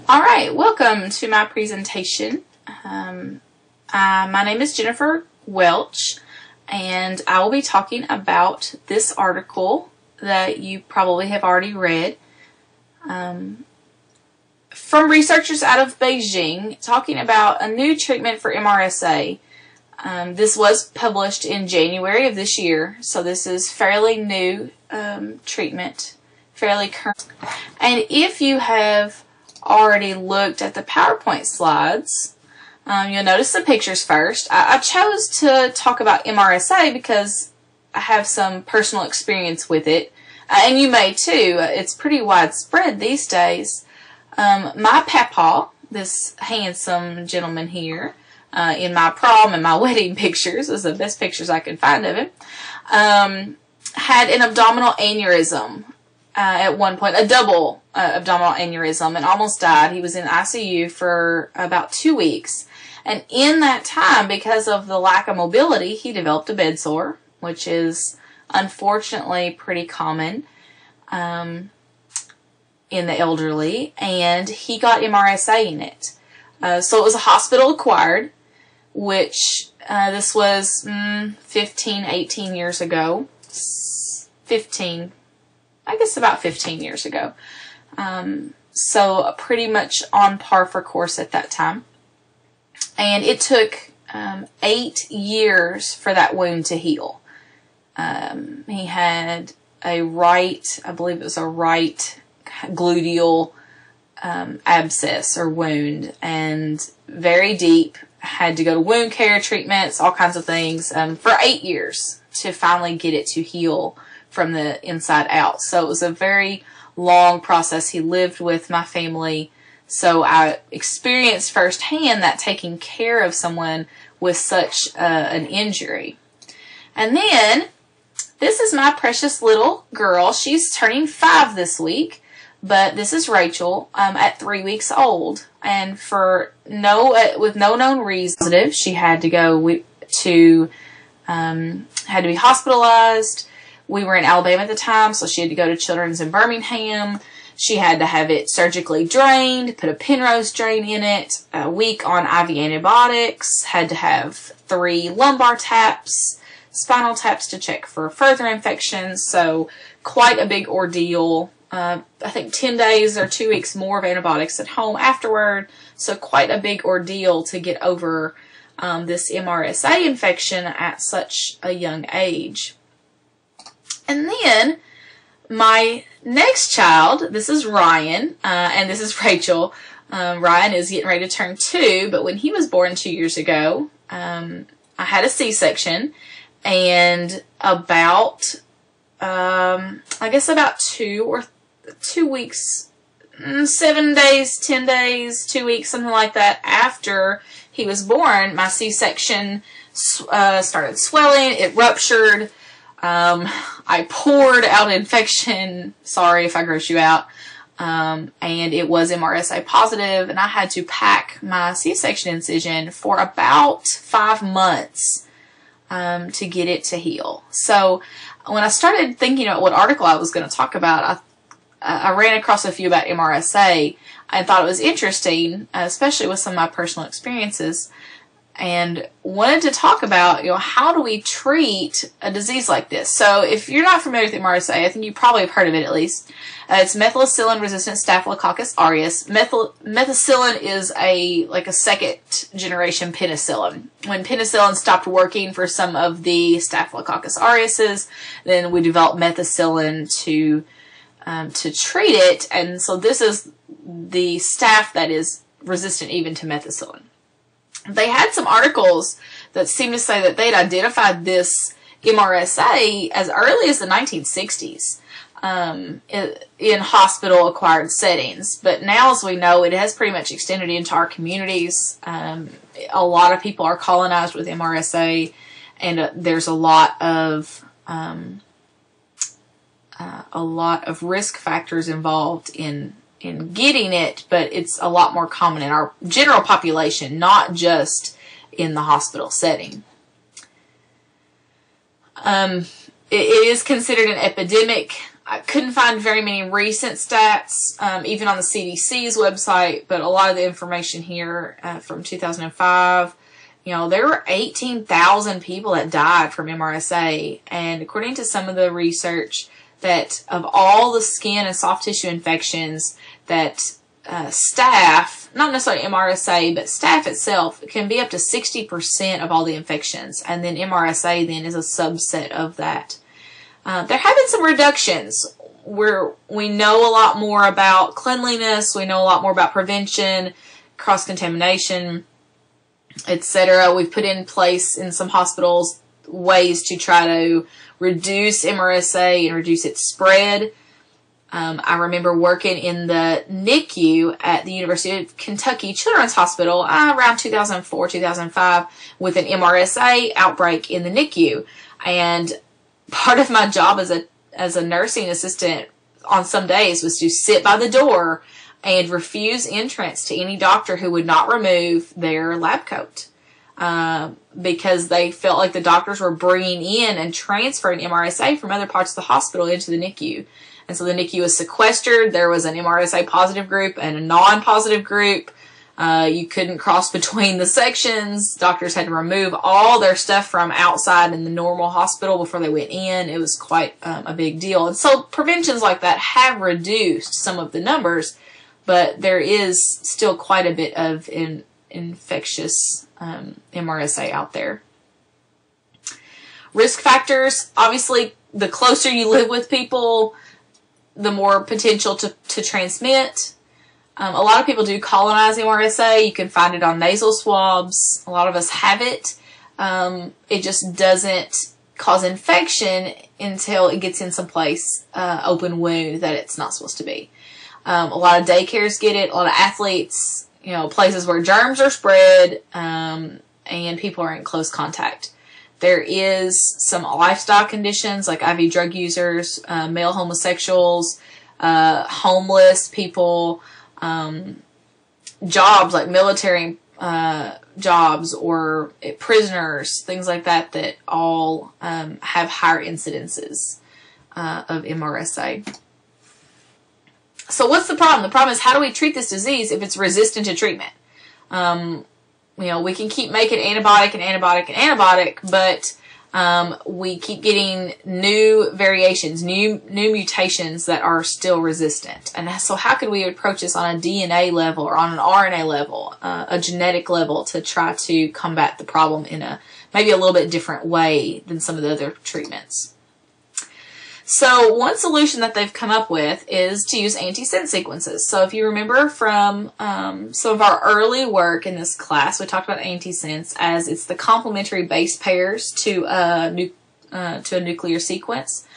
Alright, welcome to my presentation. My name is Jennifer Welch, and I will be talking about this article that you probably have already read from researchers out of Beijing talking about a new treatment for MRSA. This was published in January of this year, so this is fairly new treatment, fairly current. And if you have already looked at the PowerPoint slides, you'll notice the pictures first. I chose to talk about MRSA because I have some personal experience with it, and you may too. It's pretty widespread these days. My papa, this handsome gentleman here, in my prom and my wedding pictures, those are the best pictures I could find of him, had an abdominal aneurysm. At one point, a double abdominal aneurysm, and almost died. He was in ICU for about 2 weeks. And in that time, because of the lack of mobility, he developed a bed sore, which is unfortunately pretty common in the elderly, and he got MRSA in it. So it was a hospital acquired, which this was 15, 18 years ago. 15, I guess about 15 years ago. So pretty much on par for course at that time. And it took 8 years for that wound to heal. He had a right, I believe it was a right gluteal abscess or wound, and very deep. Had to go to wound care treatments, all kinds of things, for 8 years to finally get it to heal from the inside out. So it was a very long process. He lived with my family, so I experienced firsthand that taking care of someone with such an injury. And then, this is my precious little girl. She's turning 5 this week, but this is Rachel at 3 weeks old. And for with no known reason, she had to go to had to be hospitalized. We were in Alabama at the time, so she had to go to Children's in Birmingham. She had to have it surgically drained, put a Penrose drain in it, a week on IV antibiotics, had to have 3 lumbar taps, spinal taps to check for further infections, so quite a big ordeal. I think 10 days or 2 weeks more of antibiotics at home afterward, so quite a big ordeal to get over this MRSA infection at such a young age. And then, my next child, this is Ryan, and this is Rachel. Ryan is getting ready to turn 2, but when he was born 2 years ago, I had a C-section, and about, I guess about 2 weeks, 7 days, 10 days, 2 weeks, something like that, after he was born, my C-section started swelling, it ruptured. I poured out infection, sorry if I gross you out, and it was MRSA positive, and I had to pack my C-section incision for about 5 months to get it to heal. So when I started thinking about what article I was going to talk about, I ran across a few about MRSA. I thought it was interesting, especially with some of my personal experiences, and wanted to talk about, how do we treat a disease like this? So if you're not familiar with MRSA, I think you probably have heard of it at least. It's methicillin-resistant Staphylococcus aureus. Methicillin is like a second-generation penicillin. When penicillin stopped working for some of the Staphylococcus aureus, then we developed methicillin to treat it, and so this is the staph that is resistant even to methicillin. They had some articles that seem to say that they'd identified this MRSA as early as the 1960s in hospital-acquired settings. But now, as we know, it has pretty much extended into our communities. A lot of people are colonized with MRSA, and there's a lot of risk factors involved in getting it, but it's a lot more common in our general population, not just in the hospital setting. It is considered an epidemic I couldn't find very many recent stats, even on the CDC's website, but a lot of the information here from 2005, there were 18,000 people that died from MRSA, and according to some of the research, that of all the skin and soft tissue infections, that staph, not necessarily MRSA, but staph itself can be up to 60% of all the infections, and then MRSA then is a subset of that. There have been some reductions where we know a lot more about cleanliness, we know a lot more about prevention, cross-contamination, etc. We've put in place in some hospitals ways to try to reduce MRSA and reduce its spread. I remember working in the NICU at the University of Kentucky Children's Hospital around 2004, 2005 with an MRSA outbreak in the NICU. And part of my job as a nursing assistant on some days was to sit by the door and refuse entrance to any doctor who would not remove their lab coat. Because they felt like the doctors were bringing in and transferring MRSA from other parts of the hospital into the NICU. And so the NICU was sequestered. There was an MRSA positive group and a non-positive group. You couldn't cross between the sections. Doctors had to remove all their stuff from outside in the normal hospital before they went in. It was quite a big deal. And so preventions like that have reduced some of the numbers, but there is still quite a bit of infectious MRSA out there. Risk factors, obviously, the closer you live with people, the more potential to transmit. A lot of people do colonize MRSA. You can find it on nasal swabs. A lot of us have it. It just doesn't cause infection until it gets in someplace, open wound that it's not supposed to be. A lot of daycares get it. A lot of athletes, places where germs are spread, and people are in close contact. There is some lifestyle conditions like IV drug users, male homosexuals, homeless people, jobs like military jobs or prisoners, things like that, that all have higher incidences of MRSA. So what's the problem? The problem is, how do we treat this disease if it's resistant to treatment? We can keep making antibiotic, but we keep getting new variations, new mutations that are still resistant. And so how could we approach this on a DNA level or on an RNA level, a genetic level, to try to combat the problem in maybe a little bit different way than some of the other treatments? So one solution that they've come up with is to use antisense sequences. So if you remember from some of our early work in this class, we talked about antisense as it's the complementary base pairs to a nuclear sequence,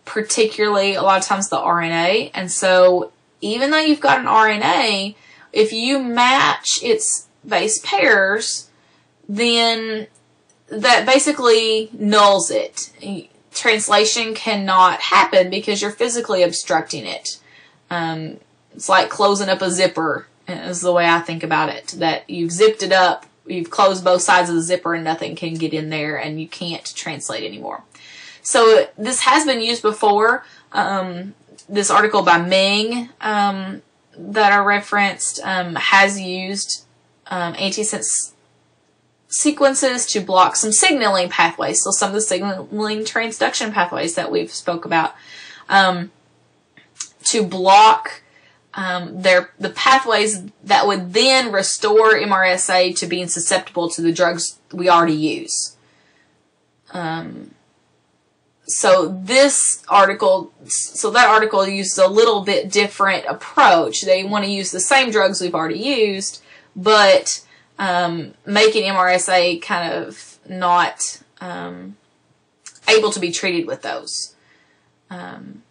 particularly a lot of times the RNA. And so even though you've got an RNA, if you match its base pairs, then that basically nulls it. Translation cannot happen because you're physically obstructing it. It's like closing up a zipper, is the way I think about it. That you've zipped it up, you've closed both sides of the zipper, and nothing can get in there, and you can't translate anymore. So this has been used before. This article by Ming that I referenced has used antisense sequences to block some signaling pathways. So some of the signaling transduction pathways that we've spoke about, to block the pathways that would then restore MRSA to being susceptible to the drugs we already use. So that article used a little bit different approach. They want to use the same drugs we've already used, but making MRSA kind of not able to be treated with those. And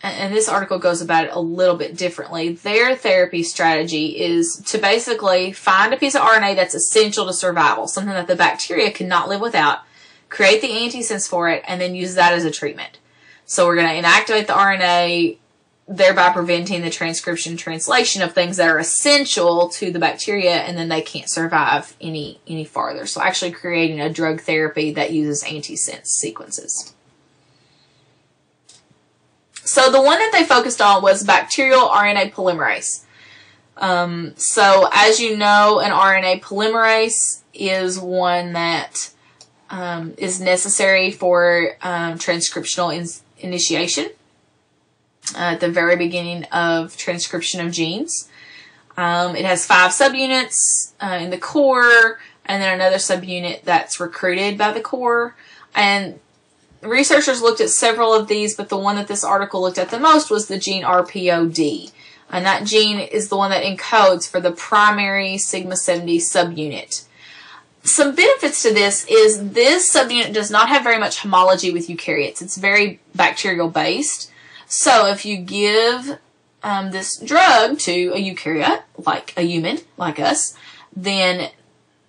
this article goes about it a little bit differently. Their therapy strategy is to basically find a piece of RNA that's essential to survival, something that the bacteria cannot live without, create the antisense for it, and then use that as a treatment. So we're going to inactivate the RNA, thereby preventing the transcription translation of things that are essential to the bacteria, and then they can't survive any farther. So actually creating a drug therapy that uses antisense sequences. So the one that they focused on was bacterial RNA polymerase. So as you know, an RNA polymerase is one that is necessary for transcriptional initiation at the very beginning of transcription of genes. It has 5 subunits in the core, and then another subunit that's recruited by the core. And researchers looked at several of these, but the one that this article looked at the most was the gene RPOD. And that gene is the one that encodes for the primary sigma 70 subunit. Some benefits to this is this subunit does not have very much homology with eukaryotes. It's very bacterial based. So if you give this drug to a eukaryote, like a human, like us, then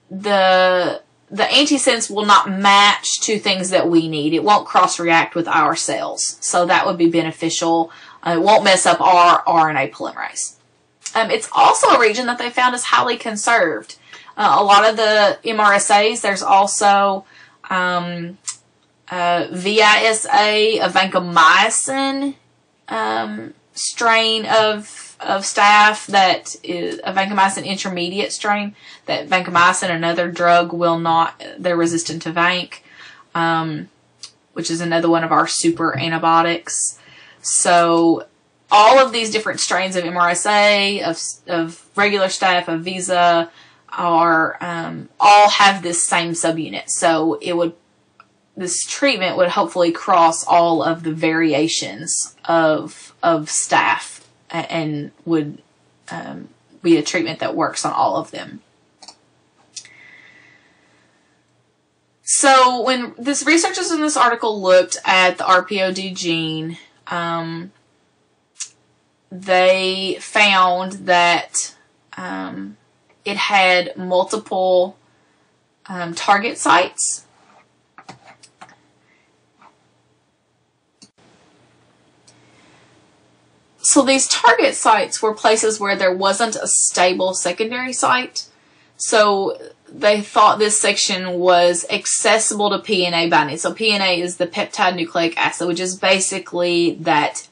the antisense will not match to things that we need. It won't cross-react with our cells. So that would be beneficial. It won't mess up our RNA polymerase. It's also a region that they found is highly conserved. A lot of the MRSAs, there's also VISA, a vancomycin strain of staph that is a vancomycin intermediate strain. That vancomycin, another drug, will not, they're resistant to vanc, which is another one of our super antibiotics. So all of these different strains of MRSA, of regular staph, of VISA, are all have this same subunit. So this treatment would hopefully cross all of the variations of staph and would be a treatment that works on all of them. So when this researchers in this article looked at the RPOD gene, they found that it had multiple target sites. So these target sites were places where there wasn't a stable secondary site. So they thought this section was accessible to PNA binding. So PNA is the peptide nucleic acid, which is basically that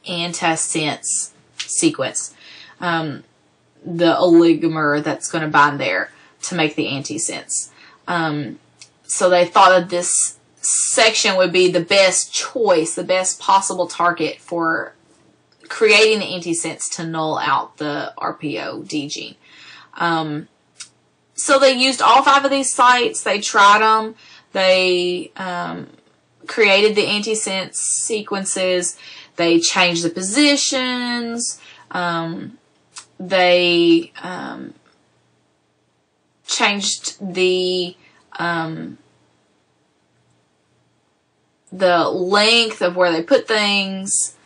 antisense sequence. The oligomer that's going to bind there to make the antisense. So they thought that this section would be the best choice, the best possible target for creating the antisense to null out the RPOD gene. So they used all 5 of these sites. They tried them. They created the antisense sequences. They changed the positions. They changed the length of where they put things.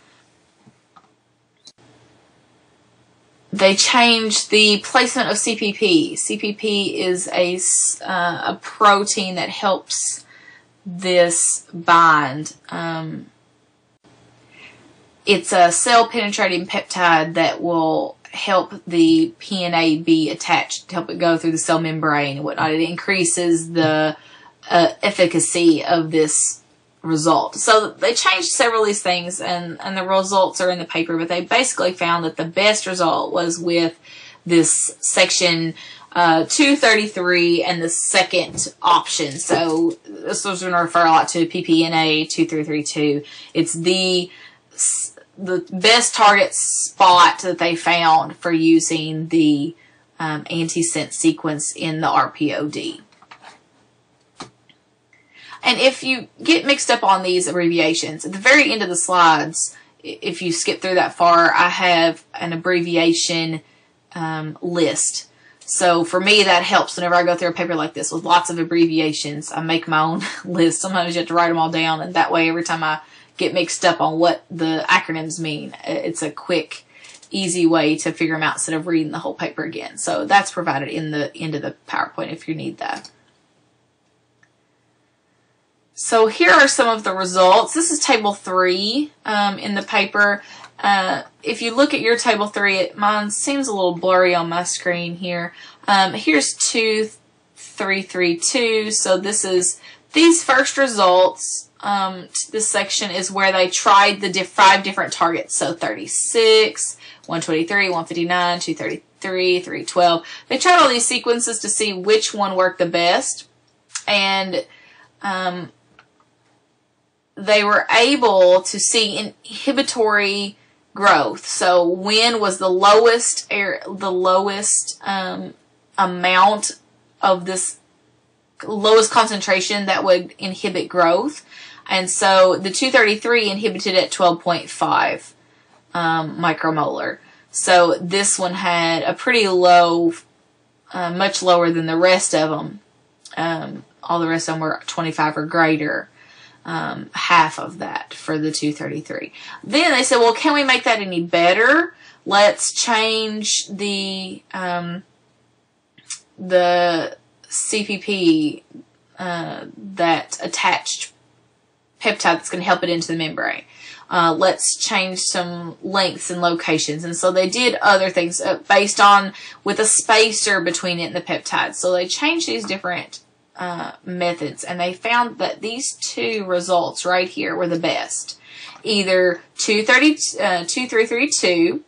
They changed the placement of CPP. CPP is a protein that helps this bind. It's a cell-penetrating peptide that will help the PNA be attached, help it go through the cell membrane and whatnot. It increases the efficacy of this result. So they changed several of these things, and the results are in the paper, but they basically found that the best result was with this section 233 and the second option. So this was going to refer a lot to PPNA 2332. It's the best target spot that they found for using the antisense sequence in the RPOD. And if you get mixed up on these abbreviations, at the very end of the slides, if you skip through that far, I have an abbreviation list. So for me, that helps whenever I go through a paper like this with lots of abbreviations. I make my own list. Sometimes you have to write them all down, and that way every time I get mixed up on what the acronyms mean, it's a quick, easy way to figure them out instead of reading the whole paper again. So that's provided in the end of the PowerPoint if you need that. So here are some of the results. This is table 3 in the paper. If you look at your table 3, mine seems a little blurry on my screen here. Here's 2332. So this is these first results, this section is where they tried the 5 different targets. So 36, 123, 159, 233, 312. They tried all these sequences to see which one worked the best. And they were able to see inhibitory growth. So when was the lowest amount of this lowest concentration that would inhibit growth. And so the 233 inhibited at 12.5 micromolar. So this one had a pretty low, much lower than the rest of them. All the rest of them were 25 or greater. Half of that for the 233. Then they said, well, can we make that any better? Let's change the CPP, that attached peptide that's going to help it into the membrane. Let's change some lengths and locations. And so they did other things based on with a spacer between it and the peptide. So they changed these different methods, and they found that these 2 results right here were the best. Either 2332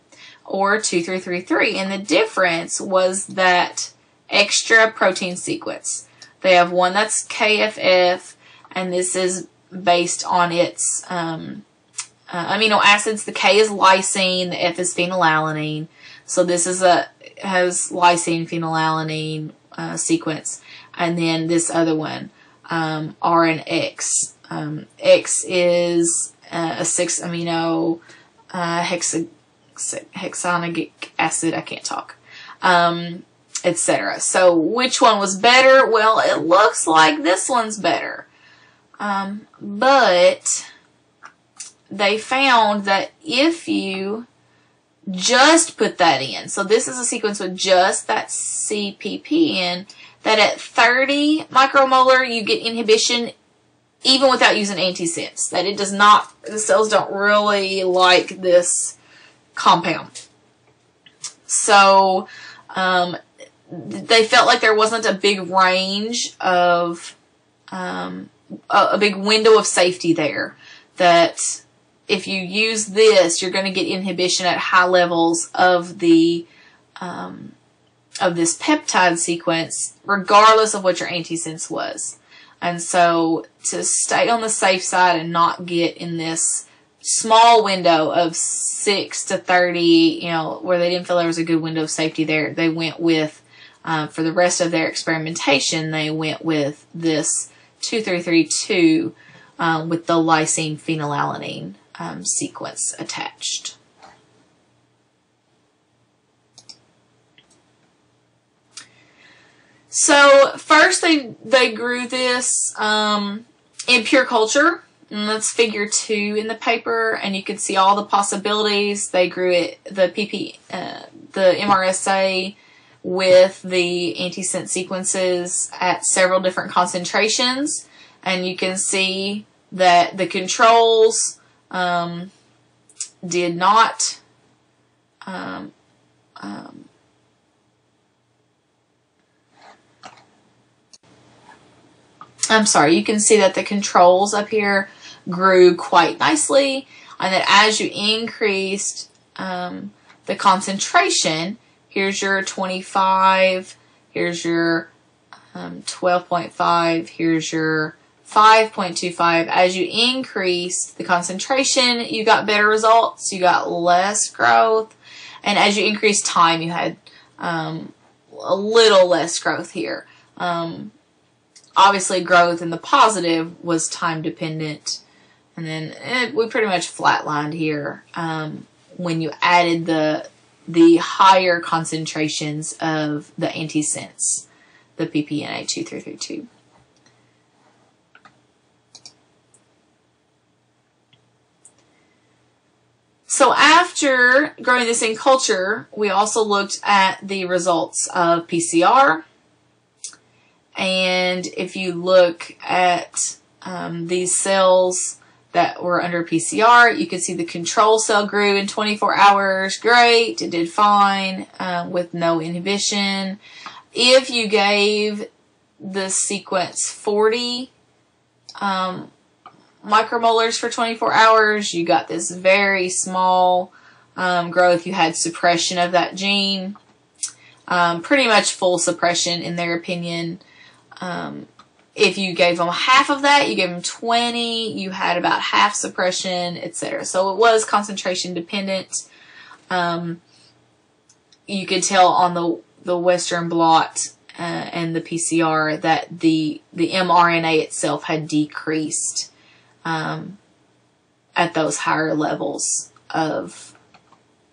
or 2333. And the difference was that extra protein sequence. They have one that's KFF, and this is based on its amino acids. The K is lysine, the F is phenylalanine. So this is has lysine, phenylalanine sequence. And then this other one, R and X. X is a 6 amino hexanoic acid. I can't talk. Etc. So which one was better? Well, it looks like this one's better. But they found that if you just put that in, so this is a sequence with just that CPP in, that at 30 micromolar you get inhibition even without using antisense. That it does not, the cells don't really like this compound. So they felt like there wasn't a big range of, a big window of safety there. That if you use this, you're going to get inhibition at high levels of the of this peptide sequence, regardless of what your antisense was. And so to stay on the safe side and not get in this small window of 6 to 30, where they didn't feel there was a good window of safety there, they went with, for the rest of their experimentation, they went with this 2332 with the lysine phenylalanine sequence attached. So first they grew this in pure culture, and that's figure 2 in the paper, and you can see all the possibilities. They grew it, the MRSA with the antisense sequences at several different concentrations, and you can see that the controls did not you can see that the controls up here grew quite nicely, and that as you increased the concentration, here's your 25, here's your 12.5, here's your 5.25. As you increased the concentration, you got better results, you got less growth, and as you increased time, you had a little less growth here. Obviously, growth in the positive was time dependent, and then we pretty much flatlined here when you added the higher concentrations of the antisense, the PPNA 2332. So after growing this in culture, we also looked at the results of PCR. And if you look at these cells that were under PCR, you can see the control cell grew in 24 hours. Great. It did fine with no inhibition. If you gave the sequence 40 micromolars for 24 hours. You got this very small growth. You had suppression of that gene. Pretty much full suppression in their opinion. If you gave them half of that, you gave them 20, you had about half suppression, etc. So it was concentration dependent. You could tell on the Western blot and the PCR that the mRNA itself had decreased at those higher levels of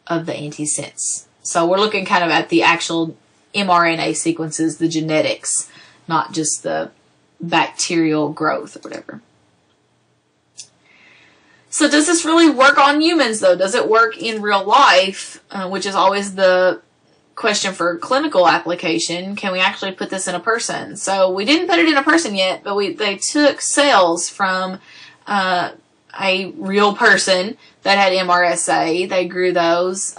the antisense. So we're looking kind of at the actual mRNA sequences, the genetics, not just the bacterial growth or whatever. So does this really work on humans though? Does it work in real life? Which is always the question for clinical application. Can we actually put this in a person? So we didn't put it in a person yet, but they took cells from a real person that had MRSA. They grew those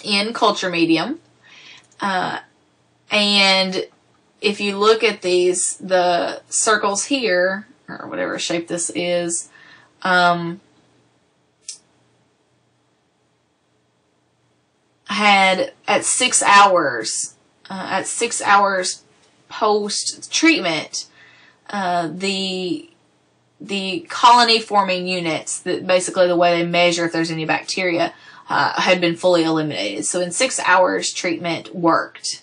in culture medium. And if you look at the circles here, or whatever shape this is, had at 6 hours post treatment, the colony forming units, that basically the way they measure if there's any bacteria, had been fully eliminated. So in 6 hours, treatment worked.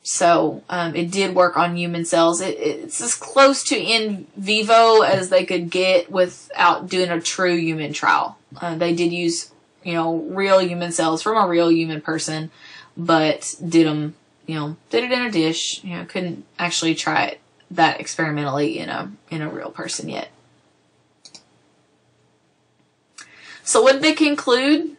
So it did work on human cells. It's as close to in vivo as they could get without doing a true human trial. They did use, real human cells from a real human person, but did it in a dish. Couldn't actually try that experimentally in a real person yet. So what did they conclude?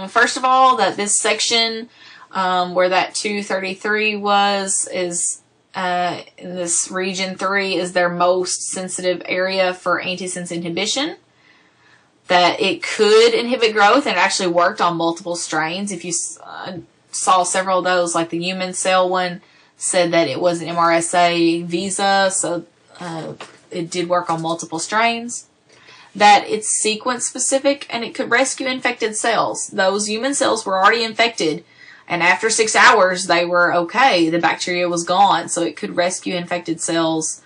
First of all, that this section where that 233 is in this region 3 is their most sensitive area for antisense inhibition. That it could inhibit growth, and it actually worked on multiple strains. If you saw several of those, like the human cell one said that it was an MRSA visa, so it did work on multiple strains. That it's sequence specific, and it could rescue infected cells. Those human cells were already infected, and after 6 hours, they were okay. The bacteria was gone, so it could rescue infected cells,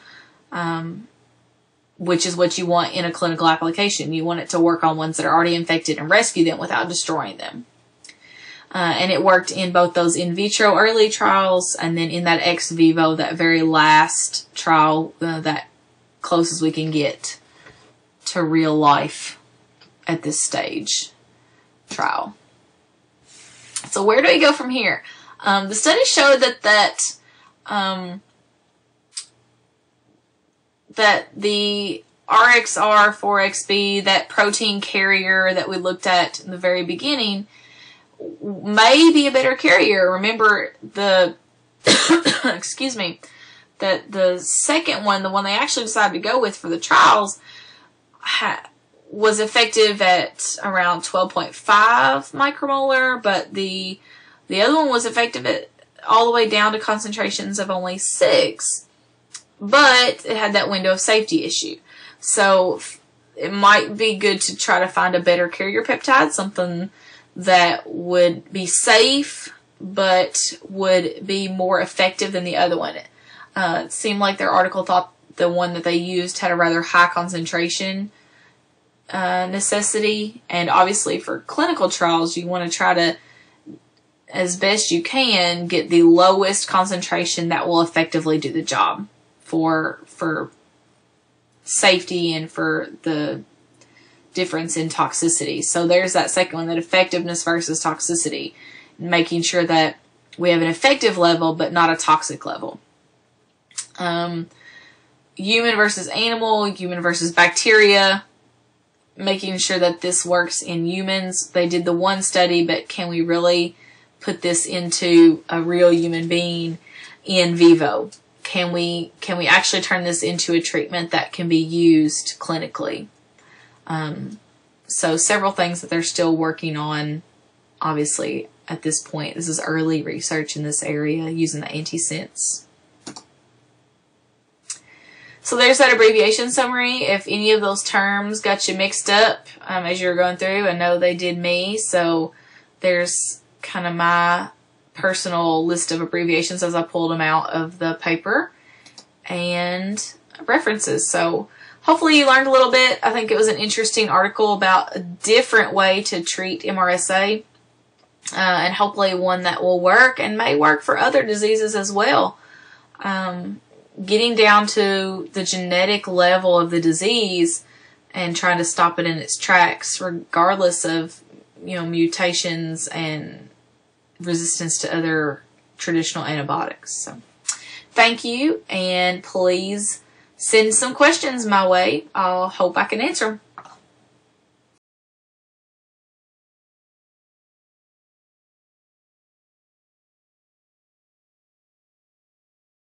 which is what you want in a clinical application. You want it to work on ones that are already infected and rescue them without destroying them. And it worked in both those in vitro early trials, and then in that ex vivo, that very last trial, that closest we can get to real life at this stage trial. So where do we go from here? The study showed that the RXR4XB, that protein carrier that we looked at in the very beginning, may be a better carrier. Remember excuse me, that the second one, the one they actually decided to go with for the trials, was effective at around 12.5 micromolar, but the other one was effective at all the way down to concentrations of only 6, but it had that window of safety issue. So it might be good to try to find a better carrier peptide, something that would be safe but would be more effective than the other one. It seemed like their article thought the one that they used had a rather high concentration necessity, and obviously for clinical trials you want to try to, as best you can, get the lowest concentration that will effectively do the job for safety and for the difference in toxicity. So there's that second one, that effectiveness versus toxicity, making sure that we have an effective level but not a toxic level. Human versus animal, human versus bacteria, making sure that this works in humans. They did the one study, but can we really put this into a real human being in vivo? Can we actually turn this into a treatment that can be used clinically? So several things that they're still working on, obviously, at this point. This is early research in this area using the antisense. So there's that abbreviation summary. If any of those terms got you mixed up as you're going through, I know they did me. So there's kind of my personal list of abbreviations as I pulled them out of the paper and references. So hopefully you learned a little bit. I think it was an interesting article about a different way to treat MRSA, and hopefully one that will work and may work for other diseases as well. Getting down to the genetic level of the disease and trying to stop it in its tracks, regardless of, mutations and resistance to other traditional antibiotics. So thank you, and please send some questions my way. I'll hope I can answer them.